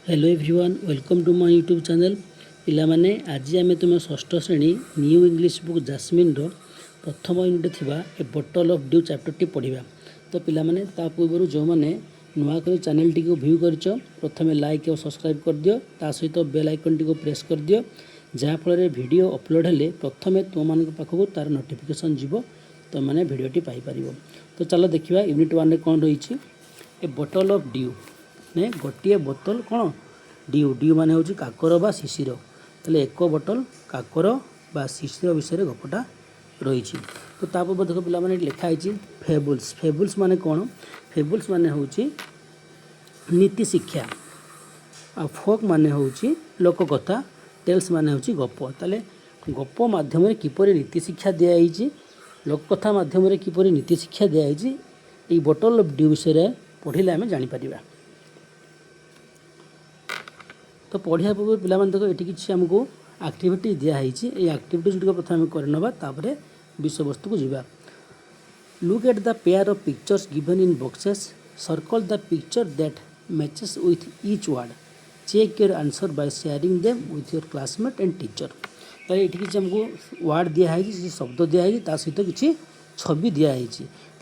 Hello everyone welcome to my YouTube channel पिलामाने आज आम तुम षष्ठ श्रेणी न्यू इंग्लिश बुक जास्मिन रो प्रथम यूनिट थिबा a bottle of dew chapter टी पढ़िबा। तो पिलामाने ता पूर्व जो मैंने नुआ कर चैनल टी को व्यू करछ प्रथमे लाइक और सब्सक्राइब कर दियो ता सहित बेल आइकन टी को प्रेस कर दियो जहाँ फल वीडियो अपलोड हेले प्रथमे तुम मान पाखक तार नोटिफिकेशन जीवो तो मैंने वीडियो टी पाई परिबो। तो चलो देखिबा यूनिट 1 रे कोन रहिछि ए बॉटल ऑफ ड्यू ने गोटे बोतल कौन ड्यू ड्यू मान हूँ काकर बा शिशिर तेल एक बोतल काकर बा शिशिर विषय गपटा रही। तो तापर देखो पिला माने लिखाई फेबुल्स फेबुल्स माने कौन फेबुल्स माने हूँ नीति शिक्षा आ फोक माने हूँ लोककथा टेल्स माने हूँ गप ताले गप माध्यम किपर नीति शिक्षा दिखाई लोककथा माध्यम किपर नीति शिक्षा दिखाई ये बोतल ऑफ ड्यू विषय पढ़िले आम जापर। तो पढ़िया पूर्व पिला देख ये किसी आमको एक्टिविटी दिखाई ये एक्टिविटी गुड़िक प्रथम करना तापर विषय वस्तु को जीवा। Look at the pair of pictures given in boxes circle the picture that matches with each word check your answer by sharing them with your classmate and teacher. तो ये किसी आमको वर्ड दिखाई शब्द दिखाई सहित किसी छवि दिखाई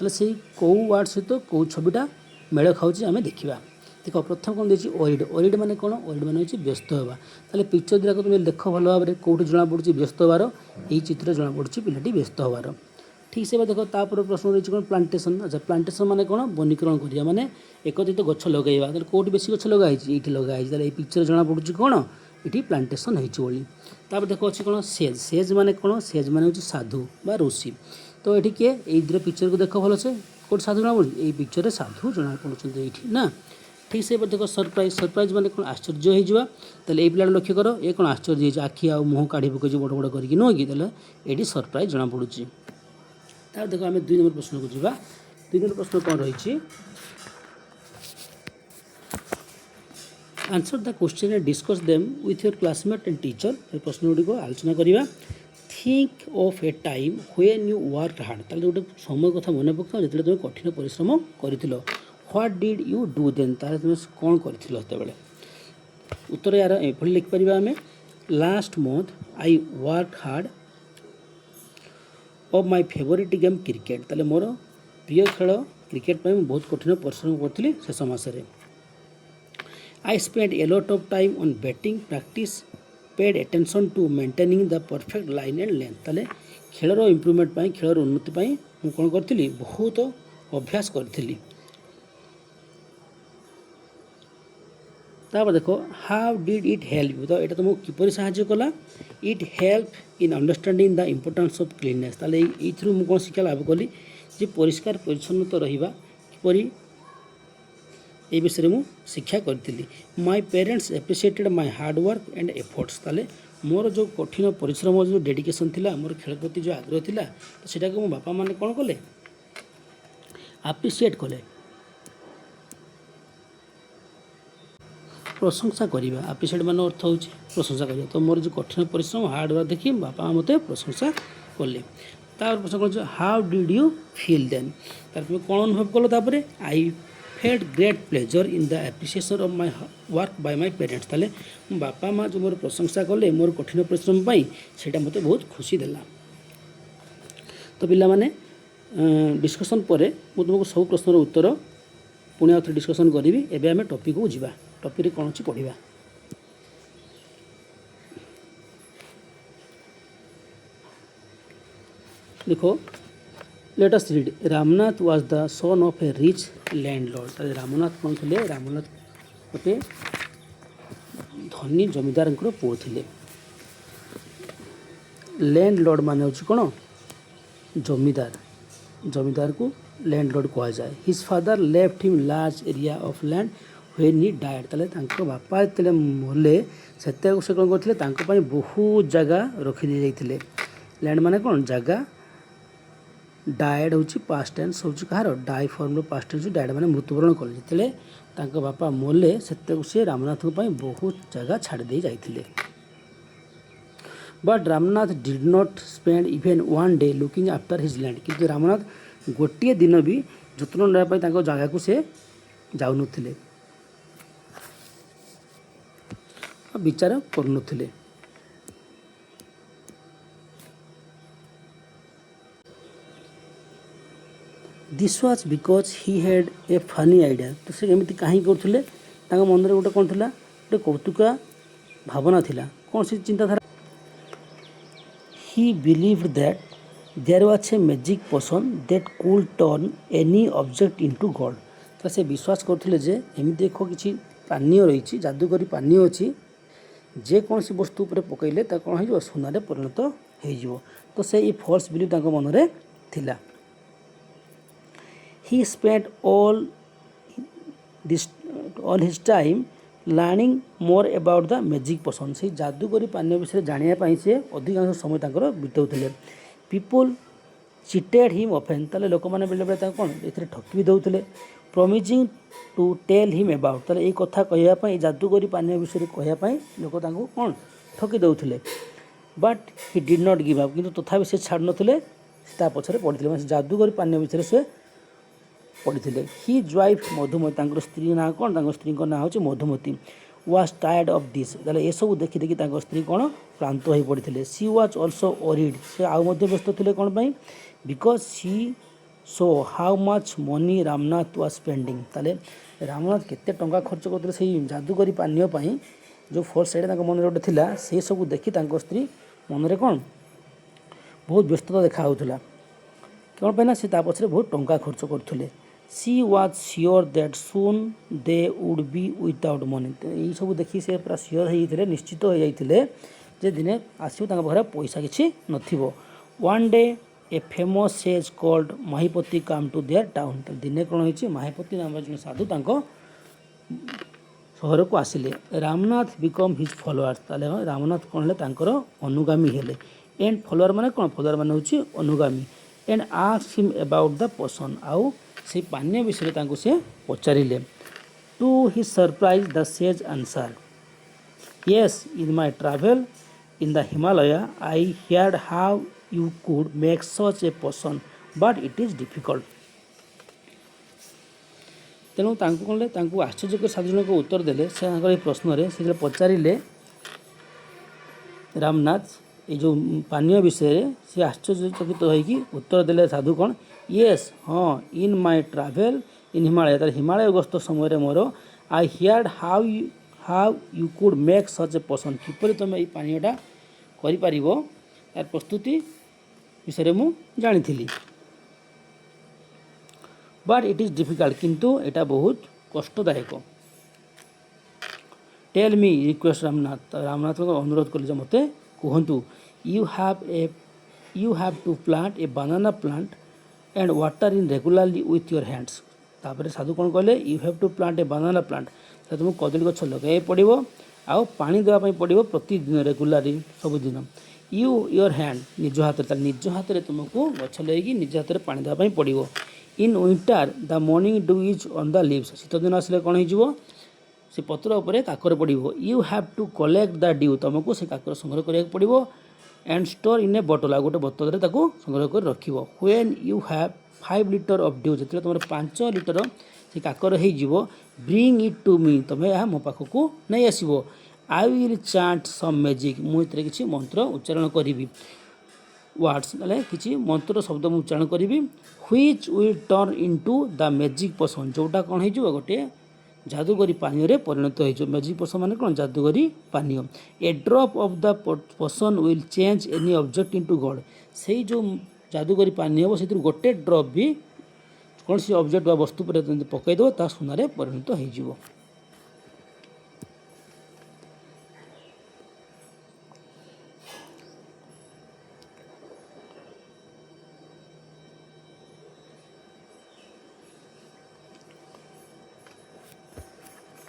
तो से कौ वर्ड सहित कौ छविटा मेल खाऊँ आम देखा। देख प्रथम कौन देखिए ओरिड ओरिड माने कौन ओरिड माने हूँ व्यस्त होगा ताले पिक्चर दुराक तुम देख भल भाव में कौटी जना पड़ी व्यस्त होवार यही चित्र जना पड़ी पिलाटी व्यस्त होवार ठीक से देख तापर प्रश्न रही कौन प्लांटेसन। अच्छा प्लांटेसन माने कौन वनीकरण करिया माने एकत्रित गछ लगेगा ताले कौटी बेसी गछ लगाई ये लगाई ताले पिक्चर जना पड़ी कौन ये प्लांटेसन होती। तापर देख अच्छी कौन सेज सेज माने कौन सेज माने हूँ साधु बा ऋषि। तो ये किए ये पिक्चर को देख भल से कौट साधु जना पड़ी ये पिक्चर साधु जना पड़ते ये ना ठीक से देख सरप्राइज सरप्राइज माने कौन आश्चर्य हो पिला लक्ष्य कर ये कौन आश्चर्य हो आखि आ मुँह काढ़ी पकड़ बड़ बड़ करके नुह कि ये सरप्राइज जना पड़ी। तार देख आम 2 नंबर प्रश्न को जीवा। 2 नंबर प्रश्न कौन रही answer the question and discuss them with your classmate and teacher. प्रश्न गुड़िक आलोचना करवा। Think of A time when you work hard ताले गोटे समय कथा मन पकाओ जो तुम कठिन परिश्रम कर what did you do then तारे तुम कौन करते उत्तर यार एभली लिखिपर आम last month I work hard of my favourite game cricket ताले मोर प्रिय खेल क्रिकेट पर बहुत कठिन परिश्रम करी शेष मसरे। I spend a lot of time on batting practice paid attention to maintaining the perfect line and length ताले खेलर इम्प्रूवमेंट खेलर उन्नति मु कौन करी बहुत अभ्यास करी। तापर देखो how did it help you तो यहाँ तुमको किपर साहाଯ୍य कला it help in understanding the importance of cleanness ताले ये कौन शिक्षा लाभ कली जे परिष्कार परिच्छन्नता रहिबा किपरि ए विषय में शिक्षा करी। My parents appreciated my hard work and efforts ताले मोर जो कठिन परिश्रम जो डेडिकेशन थिला मोर खेल प्रति जो आग्रह थिला तो सेटा को मो बापा माने कौन कले एप्रिशिएट कले प्रशंसा करवा। एप्रिशिएट मान अर्थ हूँ प्रशंसा करवा। तो मोर जो कठिन परिश्रम हार्ड वर्क देखी बापा मत प्रशंसा कले। तापर प्रश्न कौन how did you feel then तार तुम कौन अनुभव कल तापर I felt great pleasure in the appreciation of my work by my parents ताले बापा माँ जो मोर प्रशंसा कले मोर कठिन परिश्रम से मत बहुत खुशी देला। तो पिला माने डिस्कसन पर तुमको सब प्रश्नर उत्तर पुणी आउ थे डिस्कसन करी। एबे आम टॉपिक को जीवा टॉपिक कौन अच्छी पढ़ा। देखो let us read Ramnath was the son of A rich landlord. Ramnath कौन थे रामनाथ गोटे धनी जमीदार पुओ थे। लैंडलॉर्ड मान हूँ कौन जमीदार जमीदार को लैंडलॉर्ड कह जाए। His father left him large area of land when he died ताले बापा जो मले से कौन करते बहुत जगह रखी जाते। लैंड माने कौन जगह डायड हूँ पास्ट टेंस हूँ कहार die form past tense died माने मृत्युवरण कले जो बापा मले से रामनाथ बहुत जगह छाड़ दे जाते। But Ramnath did not spend even one day looking after his land किंतु रामनाथ गोटे दिन भी जत्न नापी जगह को से जाऊन। विचार करुनथिले। This was because he had a funny idea. तो से एमती कहीं करथिले तांग मन रे गोटे कोन थिला गोटे कौतुका भावना थिला कौन सी चिंताधारा। He believed that there was a magic potion that could turn any object into gold. तो से विश्वास करथिले जे एमती देखो किछि पानीय रही जादूकरी पानीय अच्छी जेकोसी वस्तु पर पकईले कौन हो सुनारे परिणत हो। तो से ये फॉल्स बिलीव तांको मन रे थिला। He spent all his time learning more about the magic potion. से जादूकरी पानीय विषय जानापी से अधिकांश समय तांकर बिताउथिले। People cheated him often. ताले लोक मैंने बेले बेले कौन ए ठकी भी दौले। Promising to tell him about. ताले ये कथा कहवाई जादूकरी पानीय विषय कहवाई लोक कौन ठकी दौले। But he did not give up. किंतु तथापि से छाड़ नथिले पछरे पड़ते जादूकरी पानीय विषय से पढ़ी। हिज वाइफ मधुमती स्त्री ना कौन स्त्री ना हूँ Madhumati was tired of this. ताले ये सब देखी देखी स्त्री कौन क्लांत हो पड़ते। She was also worried. से आउ व्यस्त थे कौन पाई because she saw how much money Ramnath was spending. ताले रामनाथ केते टंका खर्च करते से जादूकरी पानीय जो फोर्स साइड मन गोटे थिला से सब देखी स्त्री मन में कौन बहुत व्यस्तता देखा कौन पाइना से पछरे बहुत टंका खर्च करते। She was sure that soon they would be without money. यही सब देखी से पूरा श्योर होते निश्चित हो जाते जे दिने आसो पाखे पैसा किसी नथिबो। One day a famous sage called Mahipati come to their town. दिने कौन होइछि माहिपति नाम जन साधु तांको शहर को आसिले। Ramnath become his followers. ताले रामनाथ कौन तांकर अनुगामी हेले। एंड फॉलोअर माने कौन फॉलोअर माने होछि अनुगामी। And asked him about the potion. आउ से पानीय विषय तांको से पचारिले। To his surprise the sage answer yes in my travel in the Himalaya I heard how you could make such a potion but it is difficult. तेणु कौन आश्चर्यकर साधु को उत्तर देले से प्रश्न से पचारे रामनाथ ये जो पानीय विषय से आश्चर्यचकित होगी उत्तर देले साधु कौन येस हाँ in my travel in Himalaya. तार हिमालय गस्त समय मोर I heard how you could make such a potion. किपर तुम ये पानीयटा कर यार प्रस्तुति विषय मु जानी। बट इट इज डिफिकल्ट किंतु एटा बहुत कष्टदायक। Tell me request Ramnath. Ramnath को अनुरोध कले मते कहतु you have to plant a banana plant and water in regularly with your hands. तापर साधु कौन कहले you have to plant a banana plant. तुमको कदली गछ लगे पड़ो आउ पानी देवाई पड़ो प्रतिदिन रेगुलारी सबुदिन। यू योर हैंड निज हाथ निज हाथ में तुमको गछ लगे निज हाथ में पानी देवाई पड़ो। In winter the morning do is on the leaves. शीत दिन आसिले कौन हो से पत्र उपर काकर पड़ो। You have to collect the due. तुमको से काकर संग्रह करा पड़ो एंड स्टोर इन ए बटल। आ गोटे बोतल संग्रह कर रख। When you have 5 litre of due जो तुम 5 लीटर से काकर हो ब्रिंग इट टू मी। तुम्हें यह मो पाखक नहीं आसो। I will chant some magic. मुझे किसी मंत्र उच्चारण करी वर्ड्स किसी मंत्र शब्द मुझे उच्चारण करी which will turn into the magic potion. जोटा कौन हो गोटे जादूगरी पानीय परिणत हो। मैजिक पोशन माने कौन जादूगरी पानीय। A drop of the potion will change any object into gold. से जो जादूगरी पानी हम से गोटे ड्रप भी कौन सी ऑब्जेक्ट वस्तु पर पकईदेव ता सुनारे परिणत हो।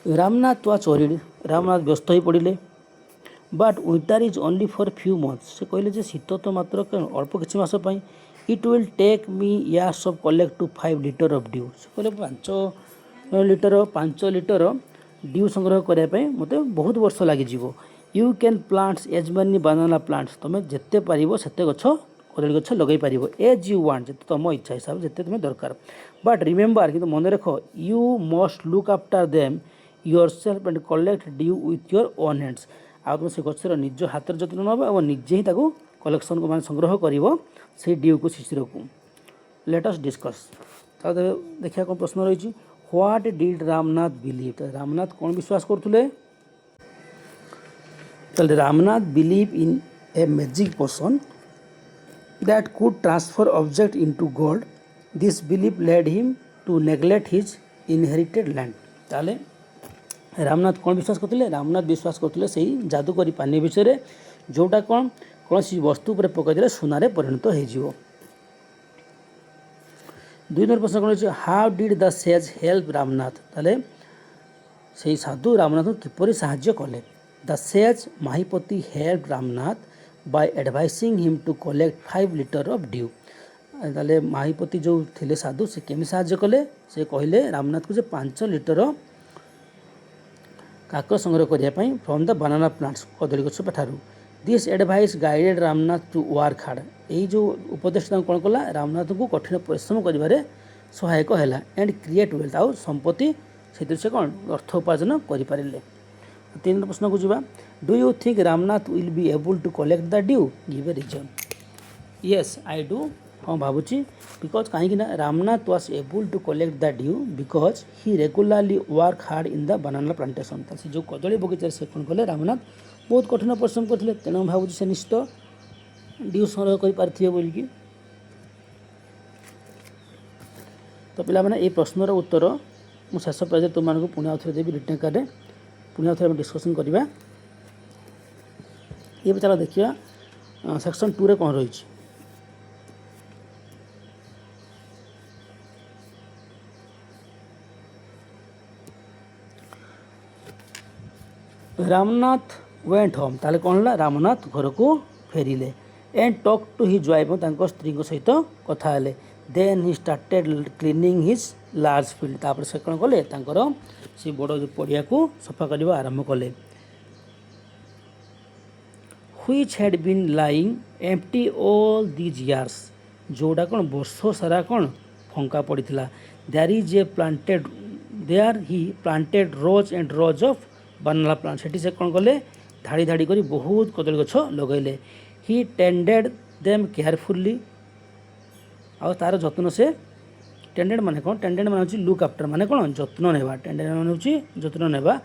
Ramnath was worried. रामनाथ व्यस्त हो पड़े। But winter is only for few months. से कहले जे शीत तो मात्र अल्प किसी मास पाई। It will take me years of collect to 5 litre of dew. से कहले 5 लीटर ड्यू संग्रह करने मत बहुत वर्ष लगे। You can plants as many banana plants. तुम जिते पार से गछ कदली गछ लगे पार एज यू वांट जिते तुम इच्छा हिसाब से तुम्हें दरकार। बट रिमेम्बर कि मन रख you must look after them your self and collect due with your own hands. तुम से गचर निज हाथ जत्न नब और निजे ही कलेक्शन को मान संग्रह कर से ड्यू को शिशिर को लेट अस डिस्कस। देखिए कौन प्रश्न रही what did Ramnath believe Ramnath कौन विश्वास करते Ramnath believe in a magic potion that could transfer object into gold this believe led him to neglect his inherited land. ताले रामनाथ कौन विश्वास करते रामनाथ विश्वास करते से जादूकरी पानी विषय जोटा कौन कौन सी वस्तु पर पकईदे सुनारे परिणत हो। 2 नंबर प्रश्न कौन है how did the sage help Ramnath ताले से साधु रामनाथ किपरि साहाय्य कले। The sage Mahipati help Ramnath by advising him to collect 5 litre of dew. ताले माहिपति जो थिले साधु से केमी साहाय्य कले से कहले रामनाथ को 5 लीटर काकर संग्रह करने फ्रॉम द बनाना प्लांट्स कदली गछ ठारू। This advice guided Ramnath to work hard यही जो उपदेश कौन कला रामनाथ को कठिन परिश्रम कर सहायक है एंड क्रिएट वेल्थ आउ संपत्ति से कौन अर्थ उपार्जन करें। 3 प्रश्न को जावा do you think Ramnath will be able to collect the dew give a reason. Yes I do हाँ भावुची बिकज कहीं Ramnath was able to collect the dew because he regularly work hard in the banana plantation से जो कदली बगीचार से कौन कले रामनाथ बहुत कठिन परिश्रम करते तेणु भावुँ से निश्चित ड्यू संग्रह कर बोलिकी। तो पिला माने ये प्रश्नर उत्तर मु शेष पेज तुमको पुणी आउे देवी रिटर्न कार्ड पुणी आउे डिस्कसन करवा। ये चलो देखिए सेक्शन 2 रे कौन रही रामनाथ वेंट होम ताले कौन है रामनाथ घर को फेरिले and talk to his wife स्त्री सहित कथा हेले then he started cleaning his large field तापर से कौन कले से बड़ पड़िया को सफा करने आरंभ कले which had been lying empty all these years जोड़ा कौन वर्ष सारा कौन फंका पड़ा there is a planted there he planted rows and rows of banana plant से कौन कले धाड़ी धाड़ी करी बहुत कदली गछ लगैले ही टेंडेड देम केयरफुली आ तार जत्न से टेंडेड माने कौन टेंडेड माने होची लुक आफ्टर माने कौन जत्न नेबा टेंडेड माने होची जत्न नेबा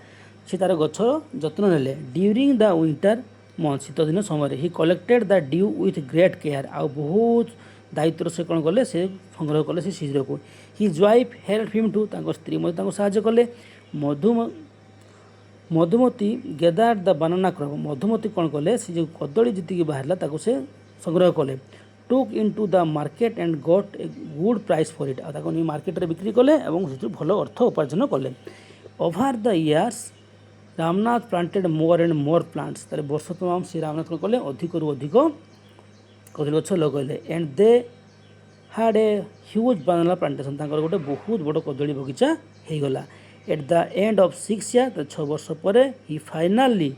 से तार गछ जत्न नेले ड्यूरिंग द विंटर मंथ शीत दिन समय he collected the dew with great care आ बहुत दायित्व से कौन कले से संग्रह कले से शिशिर को his wife help him to स्त्री मध्य साहाय्य कले Madhumati gathered the banana crop Madhumati कौन कले से जो कदली जी बाहर से संग्रह कले took in to the market and got a good price for it आ मार्केट रे बिक्री कले और भल अर्थ उपार्जन कले over the years Ramnath planted more and more plants तारे वर्ष तमाम से रामनाथ कौन कले अधिक रु अधिक कदली गछ लगैले एंड दे हाड ए ह्यूज बनाना प्लांटेशन गोटे बहुत बड़ कदली बगीचा हो गला। At the end of 6 years 6 वर्ष पर ही फाइनाली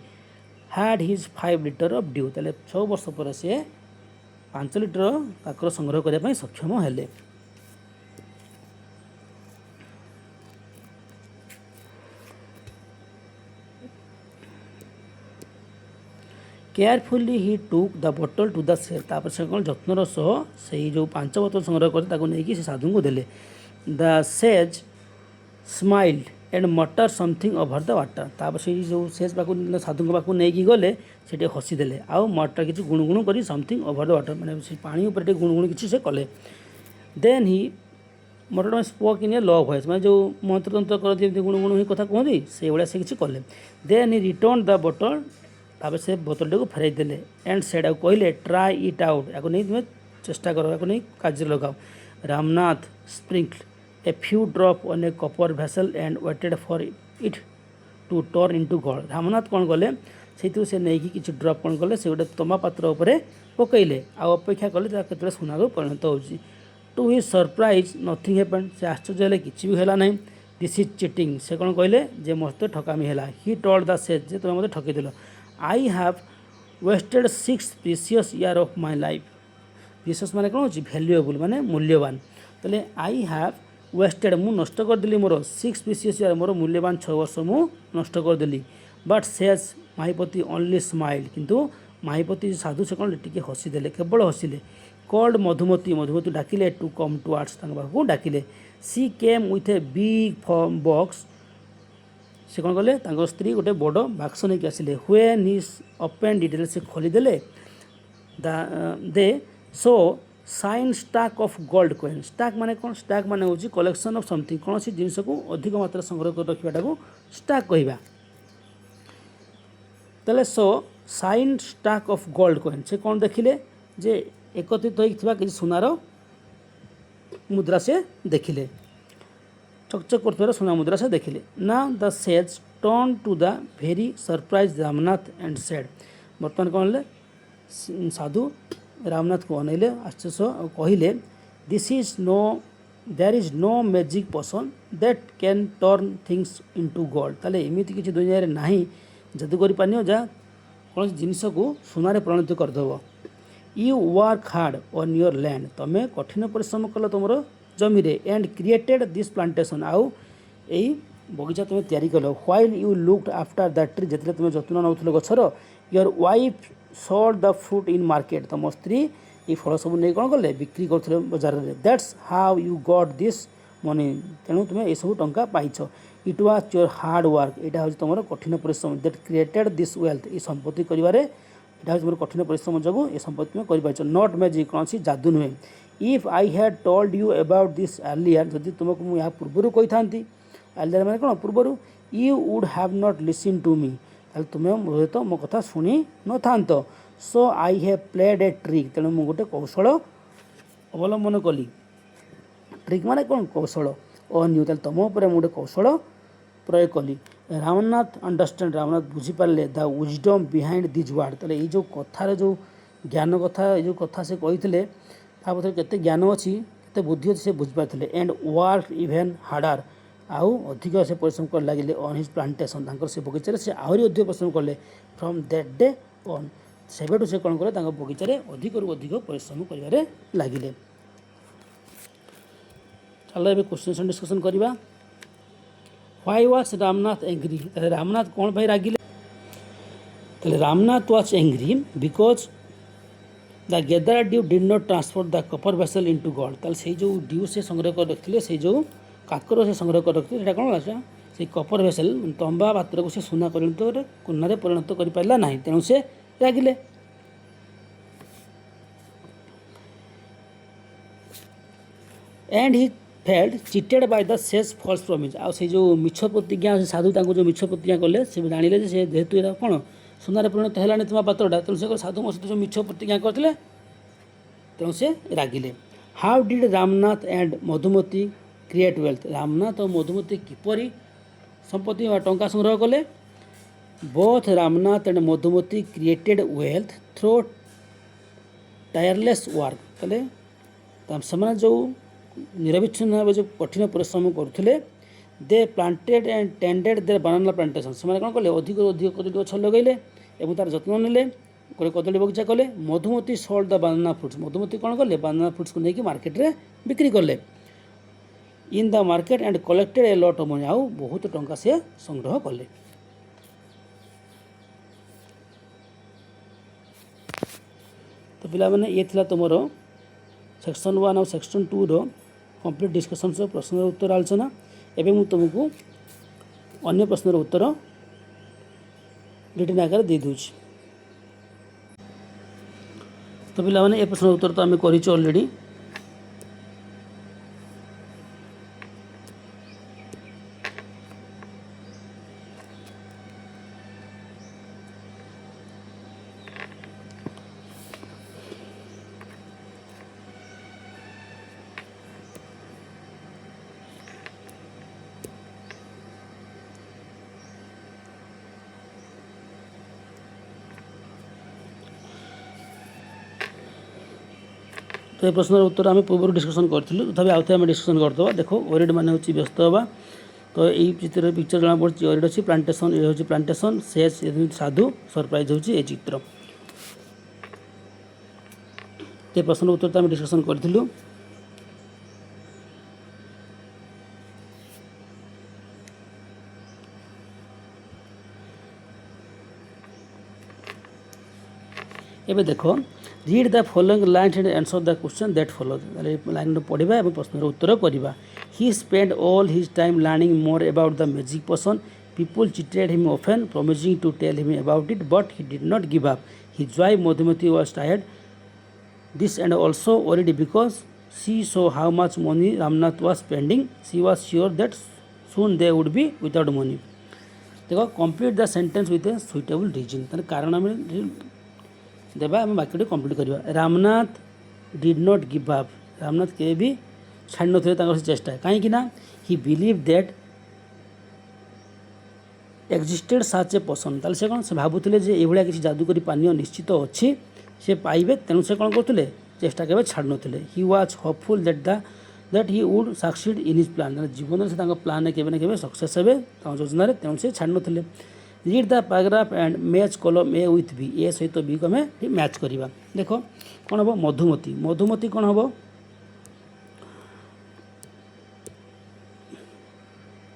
हाड हिज 5 लीटर ऑफ ड्यू ताले 6 वर्ष पर से 5 लीटर काकर संग्रह करने सक्षम हेले। केयरफुली ही टुक द बोतल टू द सेल तापर से कौन जत्नर सह से जो 5 बोतल संग्रह कर साधु को देले द सेज स्माइल्ड एंड मटर समथिंग ओवर द वाटर तापर से जो सेज पाक साधु पाक नहीं गले से हसीदे आउ मटर किसी गुणगुण कर समथिंग ओवर द वाटर मैंने से पानी उपर गुणगुण किसी से कले देन ही मटर spoke in A low voice मैं जो मंत्र तंत्र करती गुणगुण ही कथा कहती से भाया से किसी कले देन ही रिटर्न द बोतल तापर से बोतल टी को फेरई देले एंड सेड कहले ट्राई इट आउट या नहीं तुम्हें चेष्टा करो या नहीं कार्य लगाओ Ramnath sprinkle a few drop on a copper vessel and waited for it to turn into gold Ramnath कौन कले से नहीं किसी ड्रॉप कौन कले से गोटे तमा पात्र उपरे पकईले आ अपेक्षा कले के सुना को परिणत हो to his surprise nothing happened से आश्चर्य किसी भी है ना दिस इज चिटिंग से कौन कहले जे मत ठकामी है ही टोल्ड द सेज जे तुम मत ठकीदेल I have wasted 6 precious year of my life precious माने कौन हो वैल्यूएबल माने मूल्यवान तेल आई हैव वेस्टेड मु नष्ट करदेली मोर 6 प्रीशियस ईयर मोर मूल्यवान 6 वर्ष मु नष्ट करदेली but sage Mahipati only smile किंतु माहिपति साधु से कौन टिके हसीदे केवल हसिले कॉल्ड मधुमती मधुमती डाकिले टू कम टुवर्ड्स पाखु डाकिले she came with a big form box से कौन कले स्त्री गोटे बड़ बाक्स नहीं आसिले व्हेन ही ओपन डिटेल से खोलीदेले they saw shine stack of gold coin stack माने कौन स्टाक माने होची कलेक्शन ऑफ समथिंग कौन सी जिनस को अधिक मात्रा संग्रह कर रखिबाटा को स्टाक कहबा तले सो shine stack of gold coin से कौन देखिले जे एकत्रित होइथिबा कि सोनार मुद्रा से देखिले चकचक करथुवार सोना मुद्रा से देखिले ना the sage turn to the very surprise Ramnath and said बर्तमान कौन ले साधु रामनाथ को अनैले आश्चर्य और कहले this is no there is no magic person that can turn things into gold ताले एमिति किछि दुनिया रे नाही जादूगरी पानी जा कौन जिनस को सोनारे परिणत करदेव you work hard on your land तमें कठिन परिश्रम कल तुम जमी रे एंड क्रिएटेड दिस प्लांटेशन आउ यही बगीचा तुम्हें तैयारी कल while you looked after that tree जिते तुम्हें जत्न नौल गछर your wife sold the fruit in market तुम स्त्री ये फल सब नहीं कौन कले बिक्री कर बाजार में that's how you got this money तेणु तुम्हें ये सब टंका पाइछ it was your hard work यहाँ हूँ तुम कठिन परिश्रम दैट क्रिएटेड दिस वेल्थ ये संपत्ति कर यहाँ तुम कठिन परिश्रम जो ये संपत्ति में कर नॉट मैजिक कौन सी जादू नुहे if I had told you about this earlier जदि तुमको मुझे पूर्वर कही था अर्लियर मैंने कौन पूर्वर you would have not listen to me ताल तुम्हें तो मो कथा शुणी न था so I have played a trick तेणु मुझे गोटे कौशल अवलंबन कली ट्रिक माने कौन कौशल अन यू तुम उपर मुझे कौशल प्रयोग कली रामनाथ अंडरस्टैंड रामनाथ बुझीपारे the wisdom behind these word ताले ये जो कथार जो ज्ञान कथा ये जो कथा से कही तापर केते ज्ञान अच्छी केते बुद्धि अच्छी से बुझीपारे एंड वर्क इवेन हार्डर आउ अधिक से परिश्रम कर लगे ऑन हिज प्लांटेशन से बगीचार से आहरी अधिक परिश्रम कले फ्रॉम दैट डे ऑन सेबेठू से कौन कले बगीचार अधिक अधिक परिश्रम कर लगे चलो ये क्वेश्चन डिस्कसन करवा why was Ramnath angry Ramnath कौन भाई रागिले ताले Ramnath was angry because the gather dew did not transfer the copper vessel into gold ताले से जो ड्यू से संग्रह कर रखिले से जो काकर से संग्रह कर रखिले कौन आसा से कपर वेसल तंबा पात्र को से सुना परिणत कुन्ना परिणत कर पारा ना तेणु से रागिले and he felt cheated by the sage false promise आ से जो मिछ प्रतिज्ञा साधु जो मिछ प्रतिज्ञा कले से जानिले से जेहेतु ये कौन सुनार परिणत है तुम पात्रटा तेणु से साधु मो सहित जो मिछ प्रतिज्ञा करते तेणु से रागिले how did Ramnath and Madhumati create wealth Ramnath और मधुमती किपरि संपत्ति टंका संग्रह कले both Ramnath and Madhumati created wealth through tireless work ताले से जो निरविच्छिन्न भाव जो कठिन परिश्रम करते they planted and tended their banana plantation से कौन कले अधिक अधिक कदली गछ लगेले और तार जत्न नेले गोटे कदली बगीचा कले Madhumati sold the banana fruits Madhumati कौन कले बनाना फ्रुट्स को लेकिन मार्केट रे बिक्री कले in the market and collected A lot of money आउ बहुत टंका से संग्रह कले तो पिला माने ये थिला तुमरो सेक्शन 1 और सेक्शन 2 रो कंप्लीट डिस्कशन से प्रश्न उत्तर आलोचना एवं मुझे तुमको अन्य प्रश्नर उत्तर रिटर्न आकार दे दूँ तो पिला माने ए प्रश्न उत्तर तो आम कर ऑलरेडी तो ये प्रश्न उत्तर आम पूर्व डिस्कसन करूँ तथापि आउ थे डिस्कसन करदे देखो ओरिड मान हूँ व्यस्त हवा तो यही चित्र पिक्चर जना पड़ी ओरिड अच्छी प्लांटेशन ये हूँ प्लांटेशन सेज साधु सरप्राइज हूँ ये चित्र ये प्रश्न उत्तर तो आम डिस्कसन करूँ एबे देखो read the following lines and answer the question that follow line पढ़ा और प्रश्न उत्तर करवा he spend all his time learning more about the magic potion people cheated him often promising to tell him about it but he did not give up his wife Madhumati was tired this and also worried because she saw how much money Ramnath was spending. She was sure that soon they would be without money. देखो complete the sentence with a suitable reason तार कारण आम देवा आम वाक्यटी complete करवा Ramnath did not give up Ramnath के भी छाड़ न चेष्टा कहीं he believe that existed such a पसंद ताले से कौन से भावुले ये भाया किसी जादूकरी पानीय निश्चित अच्छी से पाइबे तेणु से कौन करते चेष्टा के छाड़ नुले he was hopeful that he would succeed in his plan जीवन से प्लान के सक्सेस हे योजन तेणु से छाड़ नुले read the paragraph and match column A with B A सहित बी को आम मैच करवा देख कौन हम मधुमती मधुमती कौन हम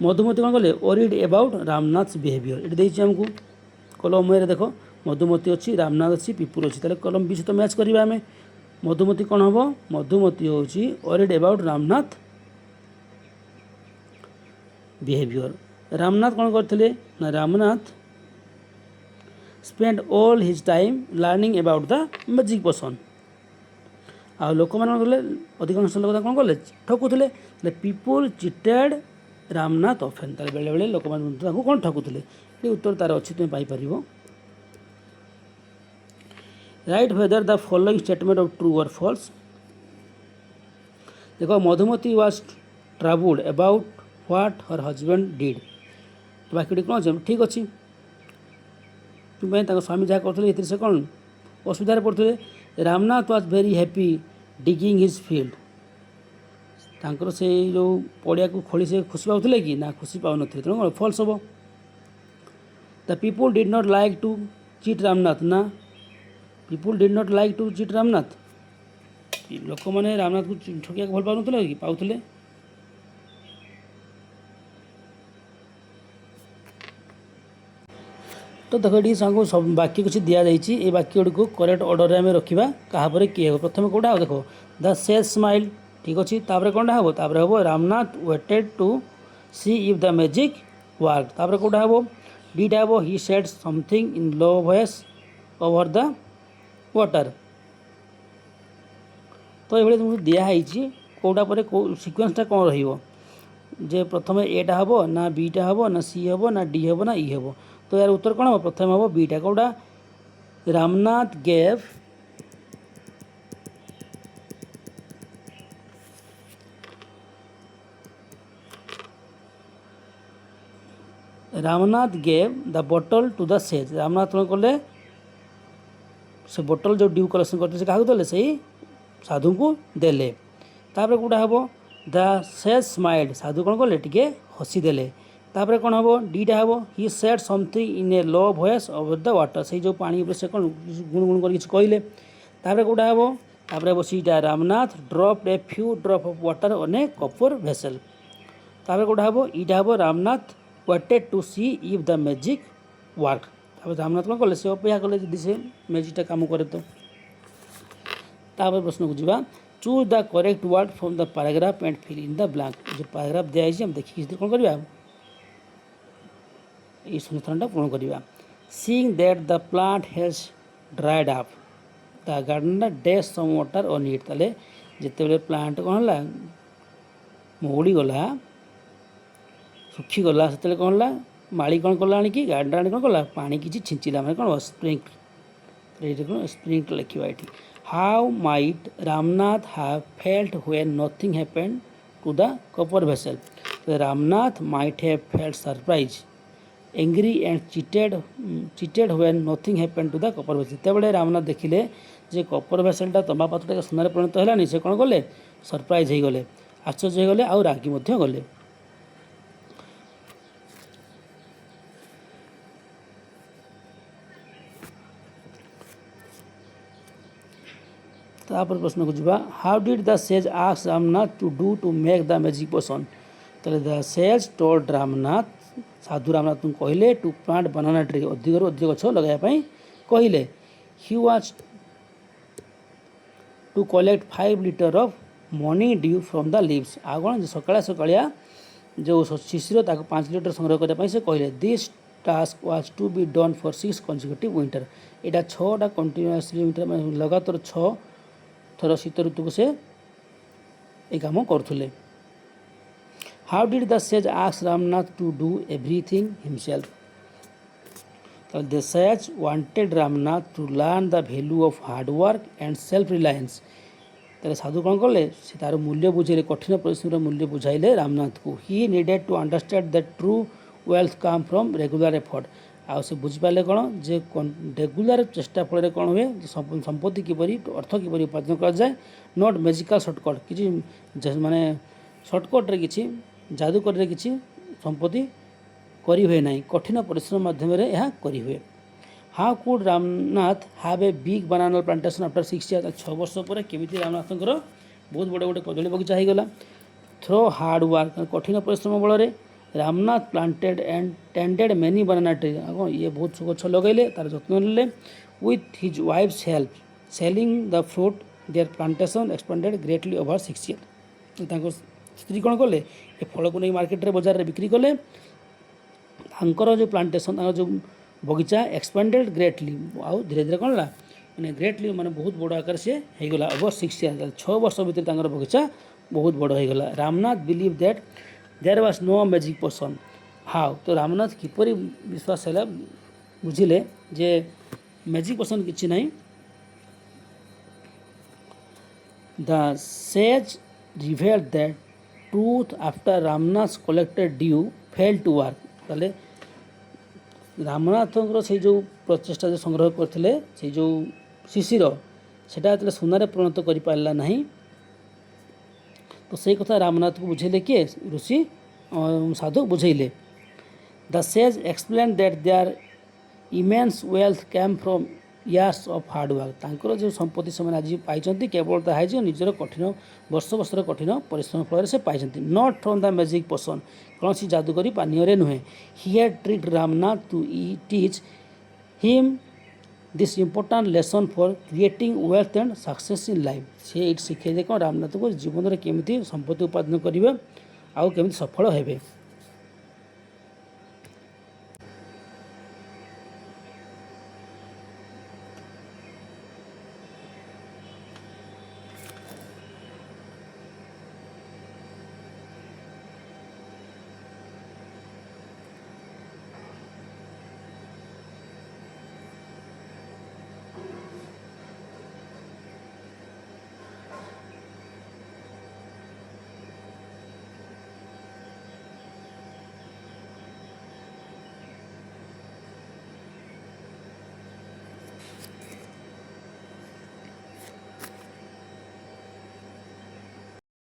मधुमती कौन कले वरीड अबाउट रामनाथ बिहेवियर ये देखिए आमको कलम ए देख मधुमती अच्छी रामनाथ अच्छी पिपुल अच्छी ताले कलम बी सहित मैच करवा आम मधुमती कौन हम मधुमती हूँ worried about Ramnath behaviour Ramnath कौन करते ना Ramnath spend all his time learning about the magic potion आ लोक मैंने अधिकांश लोक कौन कले ठकुले पीपुल चिटेड रामनाथ ऑफेन तार बेले बेले लोक मैंने कौन ठकुले ये उत्तर तार अच्छी तुम Piper right whether the following statement of true और फॉल्स देखो Madhumati was troubled about what her husband did बाकी कौन ठीक अच्छे तुम्हें स्वामी जहाँ करते से कौन असुविधा पड़ते Ramnath was very happy digging his field तांकर से जो पड़िया को खोली से खुशी पाते कि ना खुशी पाऊन तेणु कौन फॉल्स हम the people did not like to cheat Ramnath ना people did not like to cheat Ramnath लोक मैंने रामनाथ को ठकिया भल पाऊन कि पाते तो देख ये सांग सब वाक्य किसी दि जाइए ये वाक्य गुड़ी को करेक्ट ऑर्डर में रखा क्या किए हम प्रथम कौटा देखो द सेज स्माइल ठीक अच्छे तापर कौन हम तापर हम Ramnath waited to see if the magic work तापर कौटा हम डीटा हम he said something in low voice over the water तो ये तुमको दिखाई कौटा पर सिक्वेन्सटा कौन रे प्रथम एटा हम ना बीटा हम ना सी हम ना डी हम ना ई हम तो यार उत्तर कौन हम प्रथम हम बीटा कौटा Ramnath gave the bottle to the sage Ramnath कौन कले से बोटल जो ड्यू कलेक्शन करते क्या देले से साधु को देले तापर कौटा हम द सेज स्माइल्ड साधु कौन कले टिके हसी देले तापर कौन हम डीटा हम he said something in A low voice over the water से जो पानी से कौन गुण कर कहले तापर कौटा हम तापर हम सीटा Ramnath dropped a few drop of water on a copper vessel तापर कौटा हम ईटा हम Ramnath waited to see if the magic work तापर रामनाथ कौन कले से अपेक्षा कले जदि से मैजिकटा काम करे तो तापर प्रश्न को जीवा choose the correct word from the paragraph and fill in the blank जो पैराग्राफ दिखाई हम देखिए कौन करवा ये शून्यस्थानटा पूर्ण करवा seeing that the plant has dried up the gardener dash some water on it ताले जिते प्लांट कौन है मौड़ी गला सुखी गला से कौन है माड़ी कौन कला कि गार्डनर आनी कौन कला पानी किसी छिंचिला मैंने कौन स्प्रिंकल स्प्रिंकल लिखा ये how might Ramnath have felt when nothing happened to the copper vessel Ramnath might have felt surprise angry and cheated when nothing happened to the copper vessel जितेबाला रामनाथ देखिले जे कपर वेसलटा तंबा पात्रटा सोनार परिणत है से कौन कले सरप्राइज हो गले आश्चर्य हो गले आउ रागी गले तापर प्रश्न को जीवा how did the sage ask Ramnath to do to make the magic potion तो द सेज टोल्ड रामनाथ साधु रामनाथ तुम कहले टू प्लांट बनाना ट्री अधिक गछ लगाई कहले he was to collect 5 litre of morning dew from the leaves. आ कौन सकाळा सकाळिया जो शिशिर 5 लीटर संग्रह करने से कहले this task was to be done for 6 consecutive winter. यहाँ 6टा कंटिन्यूअसली विंटर लगातार 6 थर शीत ऋतु को से ये कम करुले। How did the sage ask Ramnath to do everything himself. तो the sage wanted Ramnath to learn the value of hard work and self reliance. तेरे साधु कौन कले से तार मूल्य बुझेले कठिन परिश्रम मूल्य बुझाइले रामनाथ को। He needed to understand that true wealth come from regular effort. आ से बुझिपारे कौन जे रेगुलर चेष्टा फल कौन हुए संपत्ति किपरि अर्थ किपरि उपार्जन कर जाए नॉट मैजिकल शॉर्टकट किसी माने शॉर्टकट किसी जादूकर किसी संपत्ति करी हुए नहीं कठिन परिश्रम माध्यम यह करी हुए। How could Ramnath have a big banana plantation after 6 year. 6 वर्ष पर केमिति रामनाथंकर बहुत बड़े बड़े कदली बगीचा हो गला। थ्रो हार्ड वर्क कठिन परिश्रम बल Ramnath planted and tended many banana tree. ये बहुत गछ लगेले तार जत्न नेले with his wife's help selling the fruit their plantation expanded greatly over 6 year. स्त्री कौन कले ये फल को नहीं मार्केट रे बाजार रे बिक्री कले जो प्लांटेशन जो बगीचा एक्सपेंडेड ग्रेटली आउ धीरे धीरे कौन मैंने ग्रेटली माने बहुत बड़ आकार से हो गला ओवर 6 ईयर 6 वर्ष भर बगीचा बहुत बड़ हो गला। Ramnath believe that there was no magic potion. How तो रामनाथ किपरि विश्वास है बुझिले जे मैजिक पोशन किछि नहीं। The sage revealed that truth after Ramnath collected dew fail to work. ताले रामनाथ से जो प्रचेषा जो संग्रह करते से जो शिशिर से सुनार परिणत कर पारा ना तो से कथा रामनाथ को बुझेले किए ऋषि साधु बुझेले। The sage explain that their immense wealth came from years of hard work. तांकर जो संपत्ति से आज पाई केवल ताहा जो निजर कठिन वर्ष वर्षर कठिन परिश्रम फल से पाई not from the magic potion कौन सी जादूकरी पानीय नुहे। He had tricked Ramnath to teach him this important lesson for creating wealth and success in life. से शिखे कौन रामनाथ को जीवन में केमी संपत्ति उत्पादन करेंगे आउ केमी सफल हेबे।